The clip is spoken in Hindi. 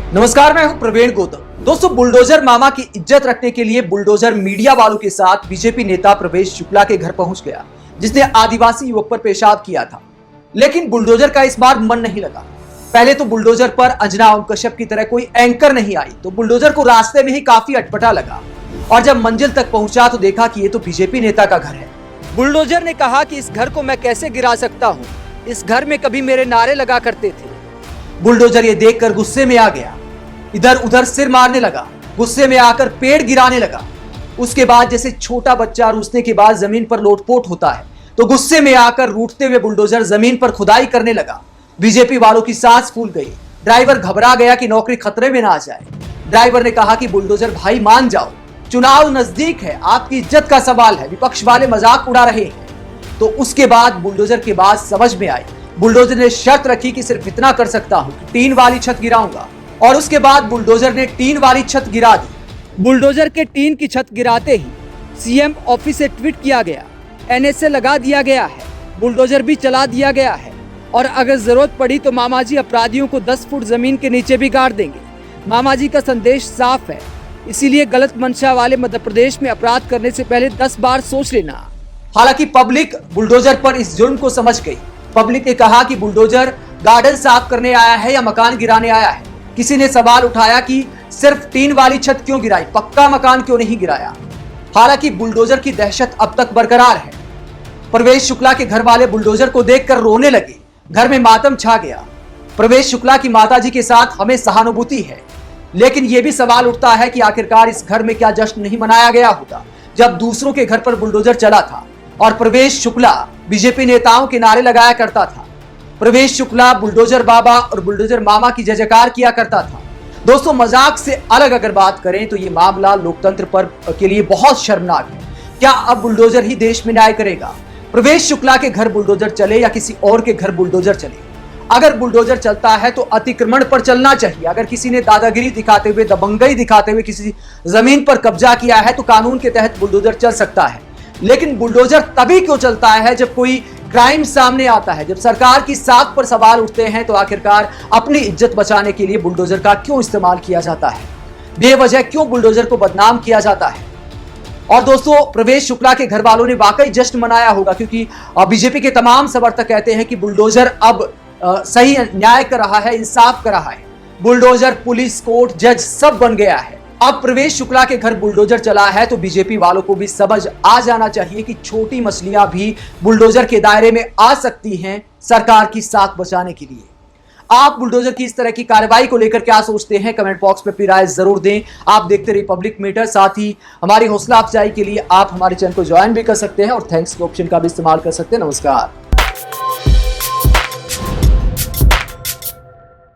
नमस्कार, मैं हूं प्रवीण गौतम। दोस्तों, बुलडोजर मामा की इज्जत रखने के लिए बुलडोजर मीडिया वालों के साथ बीजेपी नेता प्रवेश शुक्ला के घर पहुंच गया, जिसने आदिवासी युवक पर पेशाब किया था। लेकिन बुलडोजर का इस बार मन नहीं लगा। पहले तो बुलडोजर पर अंजना ओम कश्यप की तरह कोई एंकर नहीं आई, तो बुलडोजर को रास्ते में ही काफी अटपटा लगा। और जब मंजिल तक पहुंचा तो देखा कि ये तो बीजेपी नेता का घर है। बुलडोजर ने कहा कि इस घर को मैं कैसे गिरा सकता हूँ, इस घर में कभी मेरे नारे लगा करते थे। बुलडोजर ये देखकर गुस्से में आ गया, इधर उधर सिर मारने लगा, गुस्से में आकर पेड़ गिराने लगा। उसके बाद जैसे छोटा बच्चा रूसने के बाद जमीन पर लोटपोट होता है, तो गुस्से में आकर रूठते हुए बुलडोजर जमीन पर खुदाई करने लगा। बीजेपी वालों की सांस फूल गई। ड्राइवर घबरा गया कि नौकरी खतरे में ना आ जाए। ड्राइवर ने कहा कि बुलडोजर भाई मान जाओ, चुनाव नजदीक है, आपकी इज्जत का सवाल है, विपक्ष वाले मजाक उड़ा रहे हैं। तो उसके बाद बुलडोजर के बात समझ में आई। बुलडोजर ने शर्त रखी कि सिर्फ इतना कर सकता हूं कि टीन वाली छत गिराऊंगा। और उसके बाद बुलडोजर ने टीन वाली छत गिरा दी। बुलडोजर के टीन की छत गिराते ही सीएम ऑफिस से ट्वीट किया गया, एनएसए लगा दिया गया है, बुलडोजर भी चला दिया गया है, और अगर जरूरत पड़ी तो मामाजी अपराधियों को 10 फुट जमीन के नीचे भी गाड़ देंगे। मामाजी का संदेश साफ है, इसीलिए गलत मंशा वाले मध्य प्रदेश में अपराध करने से पहले 10 बार सोच लेना। हालांकि पब्लिक बुलडोजर पर इस जुर्म को समझ गई। पब्लिक ने कहा कि बुलडोजर गार्डन साफ करने आया है या मकान गिराने आया है। किसी ने सवाल उठाया कि सिर्फ टीन वाली छत क्यों गिराई, पक्का मकान क्यों नहीं गिराया। हालांकि बुलडोजर की दहशत अब तक बरकरार है। प्रवेश शुक्ला के घर वाले बुलडोजर को देखकर रोने लगे। घर में मातम छा गया। प्रवेश शुक्ला की माताजी के साथ हमें सहानुभूति है, लेकिन यह भी सवाल उठता है कि आखिरकार इस घर में क्या जश्न नहीं मनाया गया होता जब दूसरों के घर पर बुलडोजर चला था और प्रवेश शुक्ला बीजेपी नेताओं के नारे लगाया करता था। प्रवेश शुक्ला बुलडोजर बाबा और बुलडोजर मामा की जय जयकार किया करता था। दोस्तों, मजाक से अलग अगर बात करें तो ये मामला लोकतंत्र पर के लिए बहुत शर्मनाक है। क्या अब बुलडोजर ही देश में न्याय करेगा? प्रवेश शुक्ला के घर बुलडोजर चले या किसी और के घर बुलडोजर चले, अगर बुलडोजर चलता है तो अतिक्रमण पर चलना चाहिए। अगर किसी ने दादागिरी दिखाते हुए, दबंगई दिखाते हुए किसी जमीन पर कब्जा किया है तो कानून के तहत बुलडोजर चल सकता है। लेकिन बुलडोजर तभी क्यों चलता है जब कोई क्राइम सामने आता है, जब सरकार की साख पर सवाल उठते हैं, तो आखिरकार अपनी इज्जत बचाने के लिए बुलडोजर का क्यों इस्तेमाल किया जाता है? बेवजह क्यों बुलडोजर को बदनाम किया जाता है? और दोस्तों, प्रवेश शुक्ला के घर वालों ने वाकई जश्न मनाया होगा, क्योंकि बीजेपी के तमाम समर्थक कहते हैं कि बुलडोजर अब सही न्याय कर रहा है, इंसाफ कर रहा है। बुलडोजर पुलिस, कोर्ट, जज सब बन गया है। अब प्रवेश शुक्ला के घर बुलडोजर चला है तो बीजेपी वालों को भी समझ आ जाना चाहिए कि छोटी मछलियां भी बुलडोजर के दायरे में आ सकती हैं सरकार की साख बचाने के लिए। आप बुलडोजर की इस तरह की कार्रवाई को लेकर क्या सोचते हैं? कमेंट बॉक्स में अपनी राय जरूर दें। आप देखते रहिए पब्लिक मीटर। साथ ही हमारी हौसला अफजाई के लिए आप हमारे चैनल को ज्वाइन भी कर सकते हैं और थैंक्स के ऑप्शन का भी इस्तेमाल कर सकते हैं। नमस्कार।